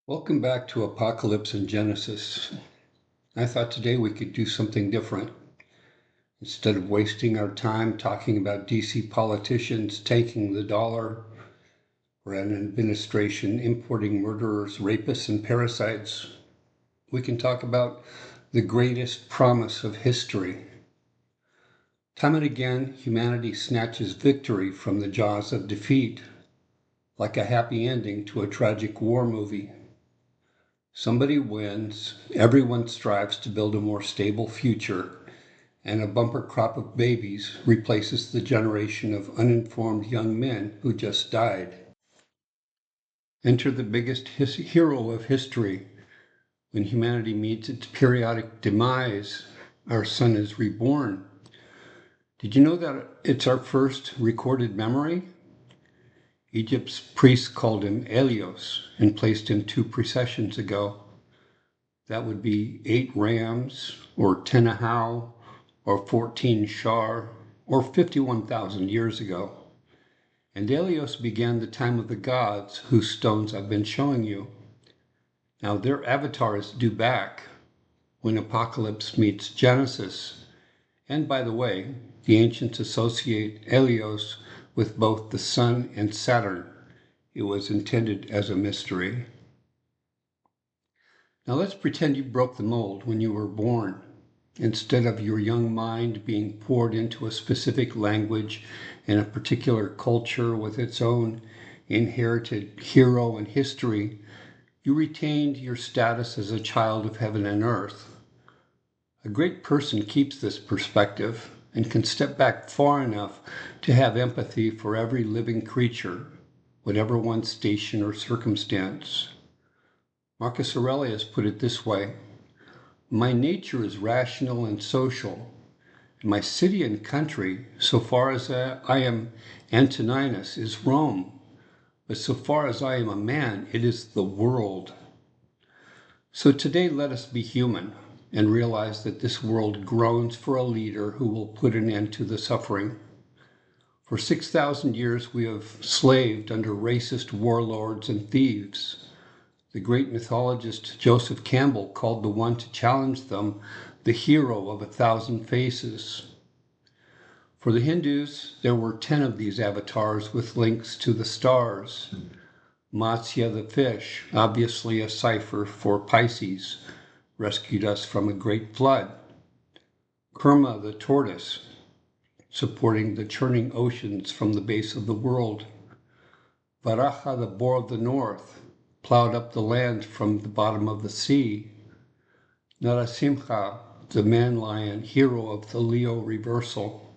Welcome back to Apocalypse and Genesis. I thought today we could do something different. Instead of wasting our time talking about DC politicians taking the dollar or an administration importing murderers, rapists, and parasites, we can talk about the greatest promise of history. Time and again, humanity snatches victory from the jaws of defeat, like a happy ending to a tragic war movie. Somebody wins, everyone strives to build a more stable future, and a bumper crop of babies replaces the generation of uninformed young men who just died. Enter the biggest hero of history. When humanity meets its periodic demise, our sun is reborn. Did you know that it's our first recorded memory? Egypt's priests called him Helios and placed him 2 precessions ago. That would be 8 rams, or 10 ahau, or 14 shar, or 51,000 years ago. And Helios began the time of the gods, whose stones I've been showing you. Now their avatars due back when Apocalypse meets Genesis. And by the way, the ancients associate Helios with both the Sun and Saturn. It was intended as a mystery. Now let's pretend you broke the mold when you were born. Instead of your young mind being poured into a specific language and a particular culture with its own inherited hero and history, you retained your status as a child of heaven and earth. A great person keeps this perspective and can step back far enough to have empathy for every living creature, whatever one's station or circumstance. Marcus Aurelius put it this way: my nature is rational and social. My city and country, so far as I am Antoninus, is Rome. But so far as I am a man, it is the world. So today let us be human and realize that this world groans for a leader who will put an end to the suffering. For 6,000 years we have slaved under racist warlords and thieves. The great mythologist Joseph Campbell called the one to challenge them the hero of 1,000 faces. For the Hindus, there were 10 of these avatars with links to the stars. Matsya the fish, obviously a cipher for Pisces, rescued us from a great flood. Kurma the tortoise, supporting the churning oceans from the base of the world. Varaha the boar of the north, plowed up the land from the bottom of the sea. Narasimha, the man-lion, hero of the Leo reversal.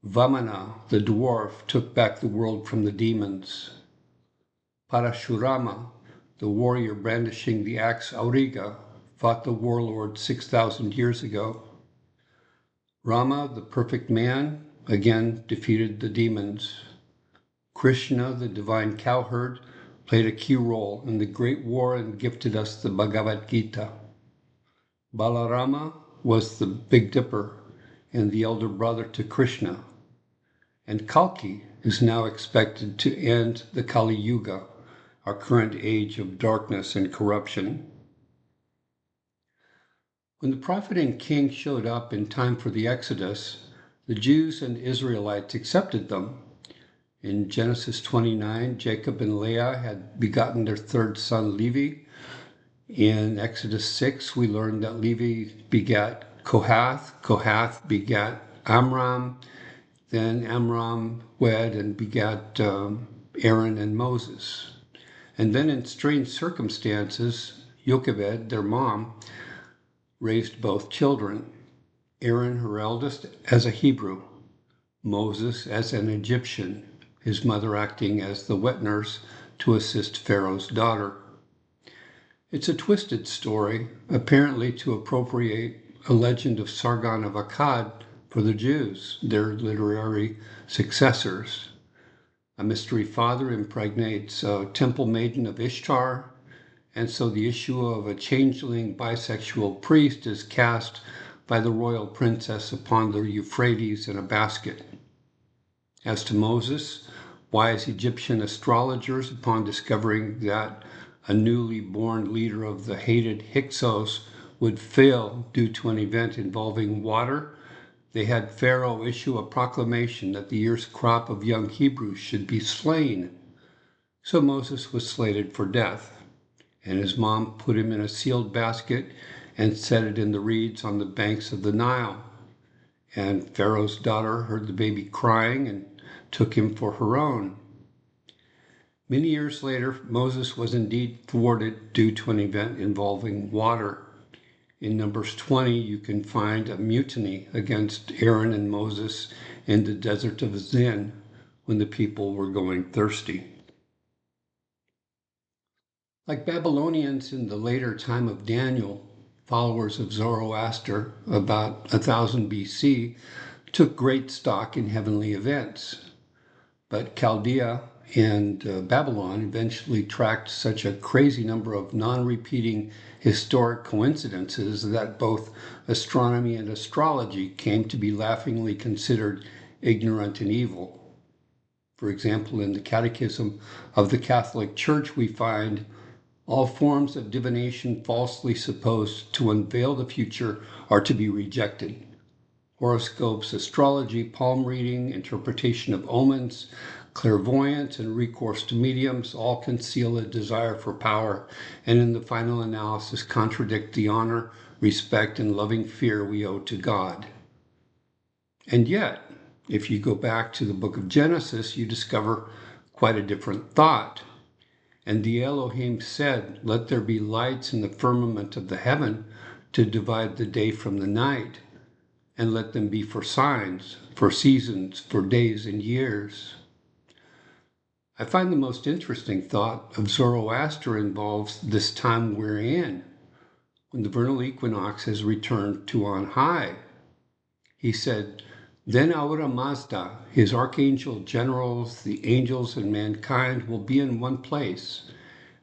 Vamana, the dwarf, took back the world from the demons. Parashurama, the warrior brandishing the axe Auriga, fought the warlord 6,000 years ago. Rama, the perfect man, again defeated the demons. Krishna, the divine cowherd, played a key role in the Great War and gifted us the Bhagavad Gita. Balarama was the Big Dipper and the elder brother to Krishna. And Kalki is now expected to end the Kali Yuga, our current age of darkness and corruption. When the prophet and king showed up in time for the Exodus, the Jews and Israelites accepted them. In Genesis 29, Jacob and Leah had begotten their third son, Levi. In Exodus 6, we learned that Levi begat Kohath, Kohath begat Amram, then Amram wed and begat Aaron and Moses. And then in strange circumstances, Jochebed, their mom, raised both children, Aaron, her eldest, as a Hebrew, Moses as an Egyptian, his mother acting as the wet nurse to assist Pharaoh's daughter. It's a twisted story, apparently to appropriate a legend of Sargon of Akkad for the Jews, their literary successors. A mystery father impregnates a temple maiden of Ishtar, and so the issue of a changeling bisexual priest is cast by the royal princess upon the Euphrates in a basket. As to Moses, wise Egyptian astrologers, upon discovering that a newly born leader of the hated Hyksos, would fail due to an event involving water, they had Pharaoh issue a proclamation that the year's crop of young Hebrews should be slain. So Moses was slated for death, and his mom put him in a sealed basket and set it in the reeds on the banks of the Nile. And Pharaoh's daughter heard the baby crying and took him for her own. Many years later, Moses was indeed thwarted due to an event involving water. In Numbers 20, you can find a mutiny against Aaron and Moses in the desert of Zin when the people were going thirsty. Like Babylonians in the later time of Daniel, followers of Zoroaster about 1000 BC took great stock in heavenly events. But Chaldea and Babylon eventually tracked such a crazy number of non-repeating historic coincidences that both astronomy and astrology came to be laughingly considered ignorant and evil. For example, in the Catechism of the Catholic Church, we find all forms of divination falsely supposed to unveil the future are to be rejected. Horoscopes, astrology, palm reading, interpretation of omens, clairvoyance, and recourse to mediums all conceal a desire for power, and in the final analysis contradict the honor, respect, and loving fear we owe to God. And yet, if you go back to the book of Genesis, you discover quite a different thought. And the Elohim said, "Let there be lights in the firmament of the heaven to divide the day from the night, and let them be for signs, for seasons, for days and years." I find the most interesting thought of Zoroaster involves this time we're in, when the vernal equinox has returned to on high. He said, "Then Ahura Mazda, his archangel generals, the angels and mankind will be in one place,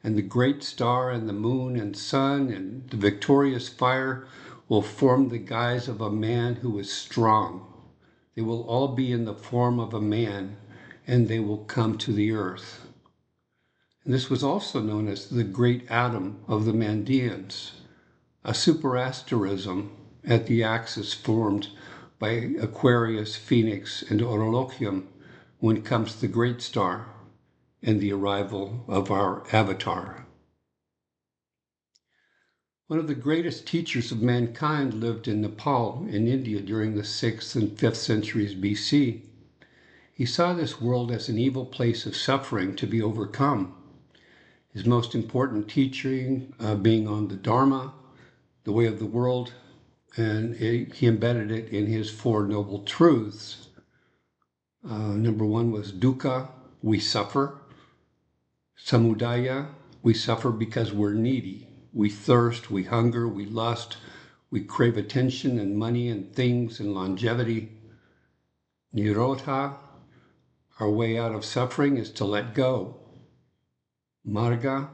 and the great star and the moon and sun and the victorious fire will form the guise of a man who is strong. They will all be in the form of a man, and they will come to the earth." And this was also known as the Great Atom of the Mandeans, a superasterism at the axis formed by Aquarius, Phoenix, and Orolochium when comes the great star and the arrival of our avatar. One of the greatest teachers of mankind lived in Nepal in India during the 6th and 5th centuries BC. He saw this world as an evil place of suffering to be overcome. His most important teaching being on the Dharma, the way of the world, and he embedded it in his Four Noble Truths. Number one was dukkha, we suffer. Samudaya, we suffer because we're needy. We thirst, we hunger, we lust, we crave attention and money and things and longevity. Nirodha, our way out of suffering is to let go. Marga,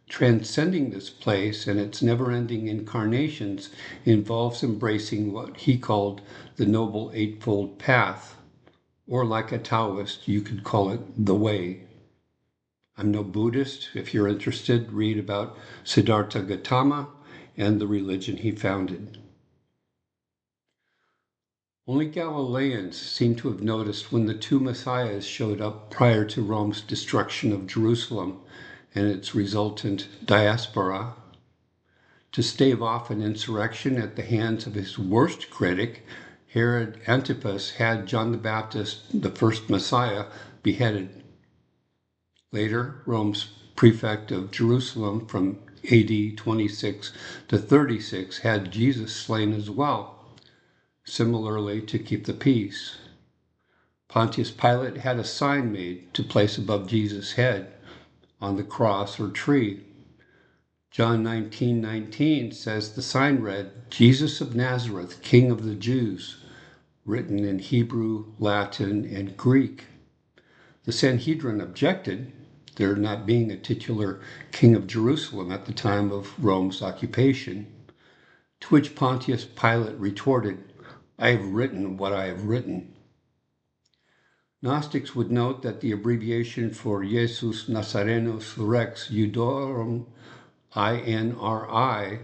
transcending this place and its never-ending incarnations involves embracing what he called the Noble Eightfold Path, or like a Taoist, you could call it the Way. I'm no Buddhist. If you're interested, read about Siddhartha Gautama and the religion he founded. Only Galileans seem to have noticed when the two messiahs showed up prior to Rome's destruction of Jerusalem and its resultant diaspora. To stave off an insurrection at the hands of his worst critic, Herod Antipas had John the Baptist, the first Messiah, beheaded. Later, Rome's prefect of Jerusalem from AD 26 to 36 had Jesus slain as well, similarly to keep the peace. Pontius Pilate had a sign made to place above Jesus' head on the cross or tree. John 19:19 says the sign read, "Jesus of Nazareth, King of the Jews," written in Hebrew, Latin, and Greek. The Sanhedrin objected, there not being a titular king of Jerusalem at the time of Rome's occupation, to which Pontius Pilate retorted, "I have written what I have written." Gnostics would note that the abbreviation for Jesus Nazarenus Rex Judaeorum, INRI,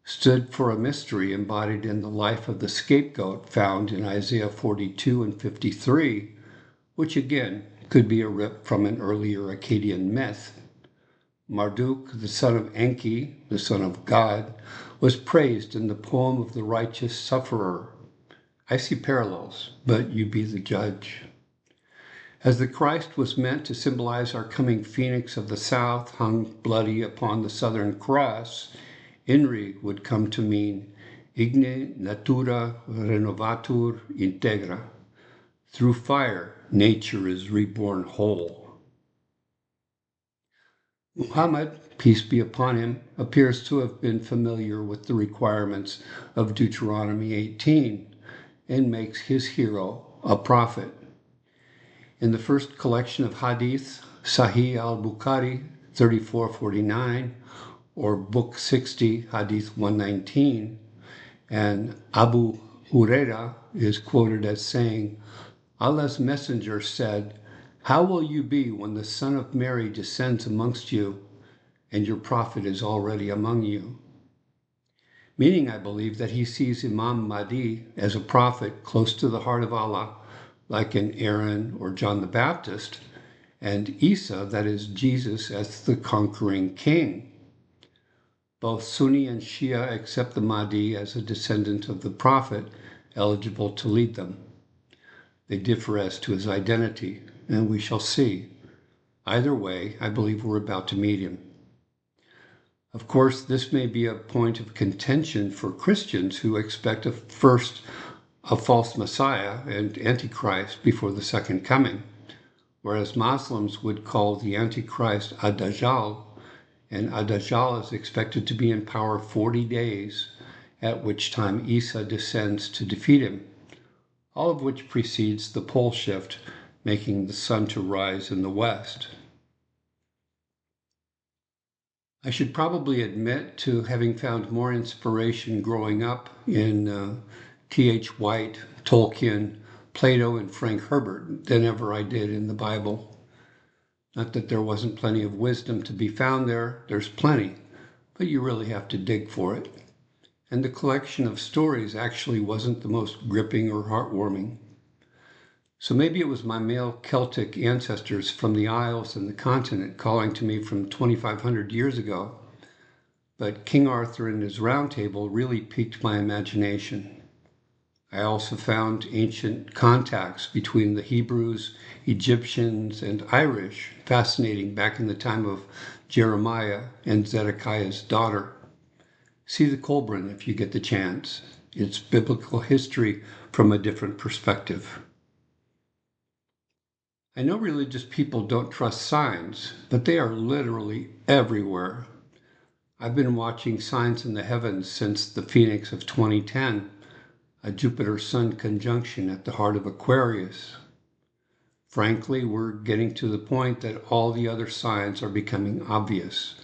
stood for a mystery embodied in the life of the scapegoat found in Isaiah 42 and 53, which again could be a rip from an earlier Akkadian myth. Marduk, the son of Enki, the son of God, was praised in the poem of the righteous sufferer. I see parallels, but you be the judge. As the Christ was meant to symbolize our coming phoenix of the south hung bloody upon the southern cross, INRI would come to mean Igne natura renovatur integra. Through fire, nature is reborn whole. Muhammad, peace be upon him, appears to have been familiar with the requirements of Deuteronomy 18 and makes his hero a prophet. In the first collection of hadith, Sahih al-Bukhari 3449, or Book 60, Hadith 119, and Abu Huraira is quoted as saying, Allah's messenger said, "How will you be when the Son of Mary descends amongst you, and your prophet is already among you?" Meaning, I believe, that he sees Imam Mahdi as a prophet close to the heart of Allah, like in Aaron or John the Baptist, and Isa, that is Jesus, as the conquering king. Both Sunni and Shia accept the Mahdi as a descendant of the prophet, eligible to lead them. They differ as to his identity, and we shall see. Either way, I believe we're about to meet him. Of course, this may be a point of contention for Christians who expect a false Messiah and Antichrist before the second coming, whereas Muslims would call the Antichrist Ad-Dajjal, and Ad-Dajjal is expected to be in power 40 days, at which time Isa descends to defeat him, all of which precedes the pole shift, making the sun to rise in the west. I should probably admit to having found more inspiration growing up in T.H. White, Tolkien, Plato, and Frank Herbert than ever I did in the Bible. Not that there wasn't plenty of wisdom to be found there, there's plenty, but you really have to dig for it. And the collection of stories actually wasn't the most gripping or heartwarming. So maybe it was my male Celtic ancestors from the Isles and the continent calling to me from 2,500 years ago, but King Arthur and his Round Table really piqued my imagination. I also found ancient contacts between the Hebrews, Egyptians, and Irish fascinating back in the time of Jeremiah and Zedekiah's daughter. See the Colburn if you get the chance. It's biblical history from a different perspective. I know religious people don't trust signs, but they are literally everywhere. I've been watching signs in the heavens since the Phoenix of 2010, a Jupiter-Sun conjunction at the heart of Aquarius. Frankly, we're getting to the point that all the other signs are becoming obvious.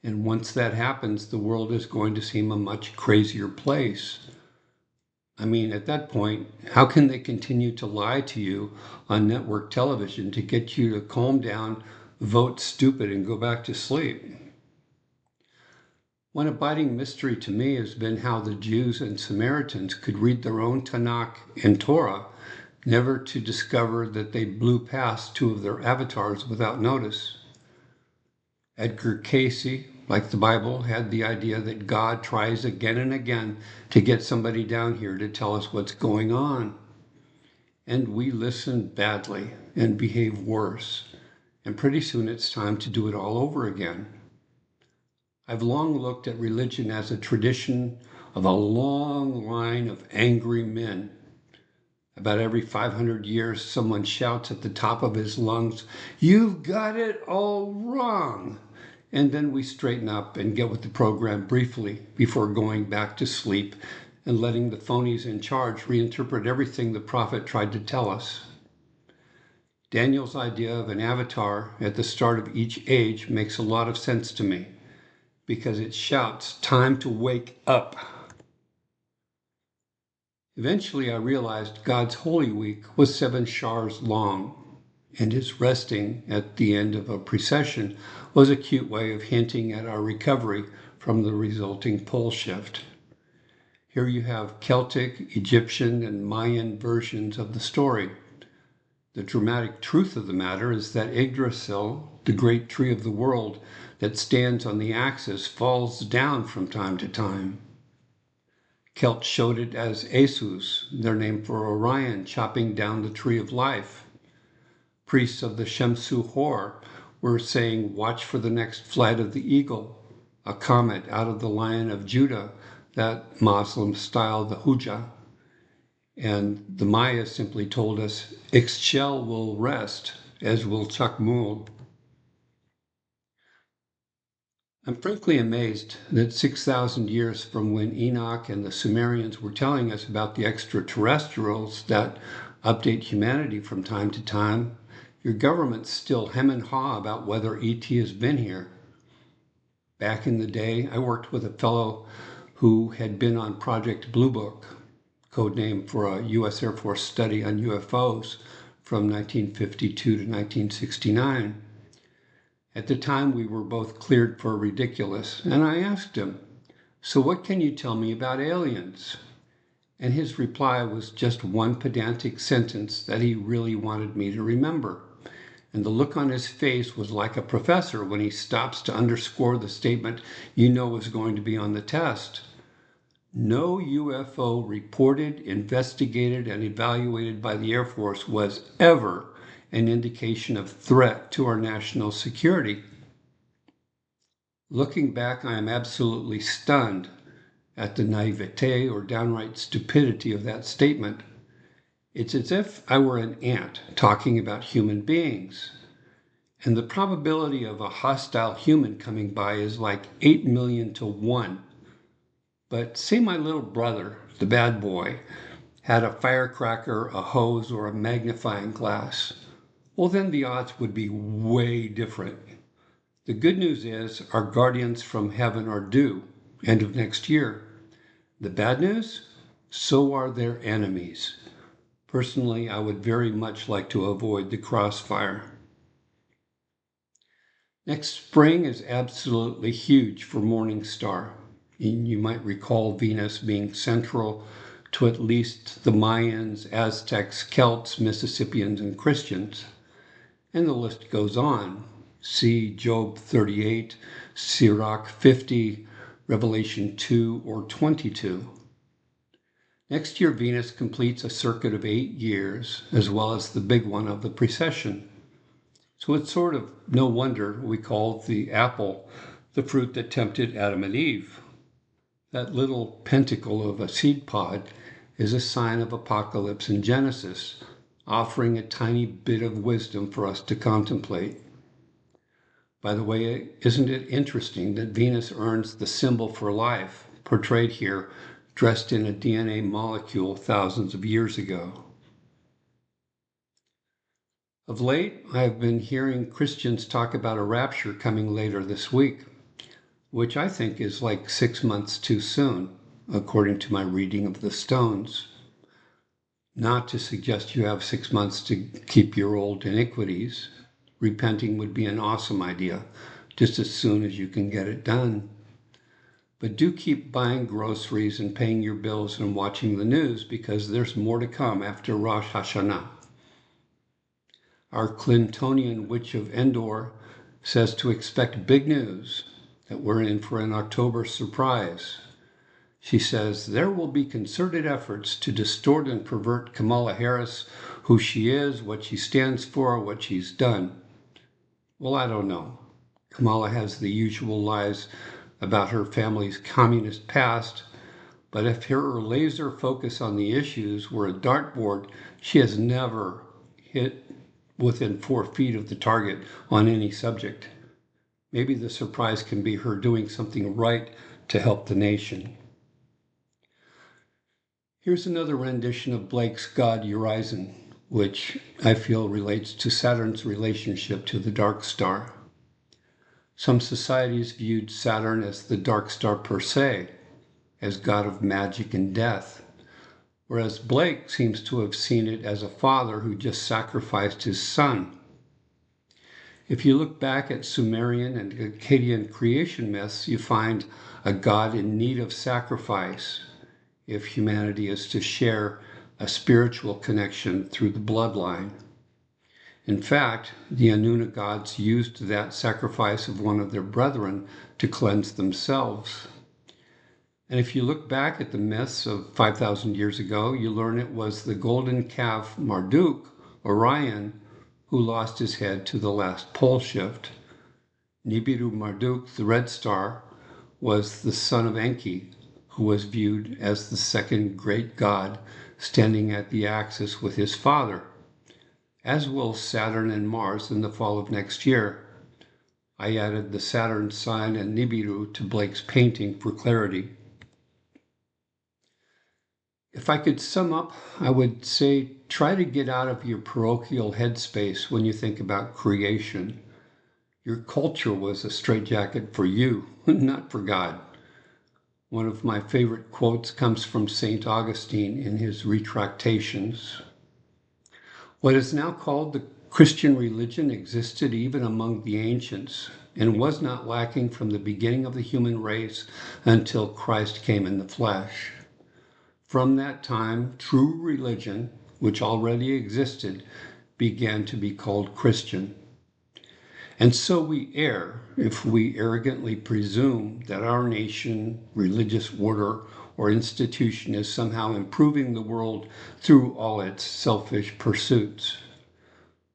And once that happens, the world is going to seem a much crazier place. I mean, at that point, how can they continue to lie to you on network television to get you to calm down, vote stupid, and go back to sleep? One abiding mystery to me has been how the Jews and Samaritans could read their own Tanakh and Torah, never to discover that they blew past two of their avatars without notice. Edgar Cayce, like the Bible, had the idea that God tries again and again to get somebody down here to tell us what's going on. And we listen badly and behave worse. And pretty soon it's time to do it all over again. I've long looked at religion as a tradition of a long line of angry men. About every 500 years, someone shouts at the top of his lungs, "You've got it all wrong!" And then we straighten up and get with the program briefly before going back to sleep and letting the phonies in charge reinterpret everything the prophet tried to tell us. Daniel's idea of an avatar at the start of each age makes a lot of sense to me because it shouts, "Time to wake up." Eventually, I realized God's Holy Week was 7 shars long, and his resting at the end of a precession was a cute way of hinting at our recovery from the resulting pole shift. Here you have Celtic, Egyptian, and Mayan versions of the story. The dramatic truth of the matter is that Yggdrasil, the great tree of the world that stands on the axis, falls down from time to time. Celts showed it as Asus, their name for Orion, chopping down the tree of life. Priests of the Shemsu Hor were saying, "Watch for the next flight of the eagle," a comet out of the Lion of Judah that Muslims style the Hujjah. And the Maya simply told us, "Ixchel will rest, as will Chakmul." I'm frankly amazed that 6,000 years from when Enoch and the Sumerians were telling us about the extraterrestrials that update humanity from time to time, your government's still hem and haw about whether ET has been here. Back in the day, I worked with a fellow who had been on Project Blue Book, code name for a U.S. Air Force study on UFOs from 1952 to 1969. At the time, we were both cleared for ridiculous, and I asked him, "So what can you tell me about aliens?" And his reply was just one pedantic sentence that he really wanted me to remember. And the look on his face was like a professor when he stops to underscore the statement you know is going to be on the test. No UFO reported, investigated, and evaluated by the Air Force was ever an indication of threat to our national security. Looking back, I am absolutely stunned at the naivete or downright stupidity of that statement. It's as if I were an ant talking about human beings. And the probability of a hostile human coming by is like 8 million to 1. But say my little brother, the bad boy, had a firecracker, a hose, or a magnifying glass. Well, then the odds would be way different. The good news is our guardians from heaven are due, end of next year. The bad news? So are their enemies. Personally, I would very much like to avoid the crossfire. Next spring is absolutely huge for Morningstar. You might recall Venus being central to at least the Mayans, Aztecs, Celts, Mississippians, and Christians. And the list goes on. See Job 38, Sirach 50, Revelation 2, or 22. Next year, Venus completes a circuit of 8 years, as well as the big one of the precession. So it's sort of no wonder we call the apple the fruit that tempted Adam and Eve. That little pentacle of a seed pod is a sign of apocalypse in Genesis, offering a tiny bit of wisdom for us to contemplate. By the way, isn't it interesting that Venus earns the symbol for life, portrayed here, dressed in a DNA molecule thousands of years ago? Of late, I have been hearing Christians talk about a rapture coming later this week, which I think is like 6 months too soon, according to my reading of the stones. Not to suggest you have 6 months to keep your old iniquities. Repenting would be an awesome idea, just as soon as you can get it done. But do keep buying groceries and paying your bills and watching the news, because there's more to come after Rosh Hashanah. Our Clintonian witch of Endor says to expect big news, that we're in for an October surprise. She says there will be concerted efforts to distort and pervert Kamala Harris, who she is, what she stands for, what she's done. Well, I don't know. Kamala has the usual lies about her family's communist past, but if her laser focus on the issues were a dartboard, she has never hit within 4 feet of the target on any subject. Maybe the surprise can be her doing something right to help the nation. Here's another rendition of Blake's God Urizen, which I feel relates to Saturn's relationship to the dark star. Some societies viewed Saturn as the dark star per se, as god of magic and death, whereas Blake seems to have seen it as a father who just sacrificed his son. If you look back at Sumerian and Akkadian creation myths, you find a god in need of sacrifice if humanity is to share a spiritual connection through the bloodline. In fact, the Anuna gods used that sacrifice of one of their brethren to cleanse themselves. And if you look back at the myths of 5,000 years ago, you learn it was the golden calf Marduk, Orion, who lost his head to the last pole shift. Nibiru Marduk, the red star, was the son of Enki, who was viewed as the second great god, standing at the axis with his father, as will Saturn and Mars in the fall of next year. I added the Saturn sign and Nibiru to Blake's painting for clarity. If I could sum up, I would say try to get out of your parochial headspace when you think about creation. Your culture was a straitjacket for you, not for God. One of my favorite quotes comes from St. Augustine in his Retractations. What is now called the Christian religion existed even among the ancients and was not lacking from the beginning of the human race until Christ came in the flesh. From that time, true religion, which already existed, began to be called Christian. And so we err if we arrogantly presume that our nation, religious order, or institution is somehow improving the world through all its selfish pursuits.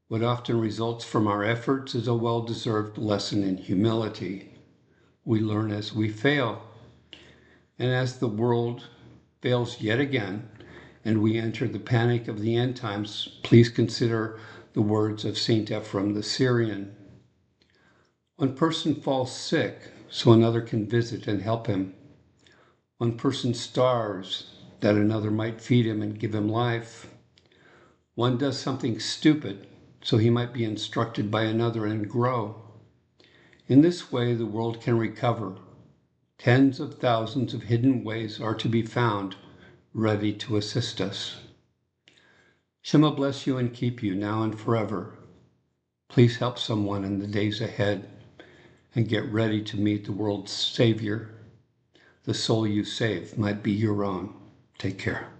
What often results from our efforts is a well-deserved lesson in humility. We learn as we fail. And as the world fails yet again, and we enter the panic of the end times, please consider the words of St. Ephrem the Syrian. One person falls sick so another can visit and help him. One person starves that another might feed him and give him life. One does something stupid so he might be instructed by another and grow. In this way, the world can recover. Tens of thousands of hidden ways are to be found, ready to assist us. Shema bless you and keep you now and forever. Please help someone in the days ahead and get ready to meet the world's Savior. The soul you save might be your own. Take care.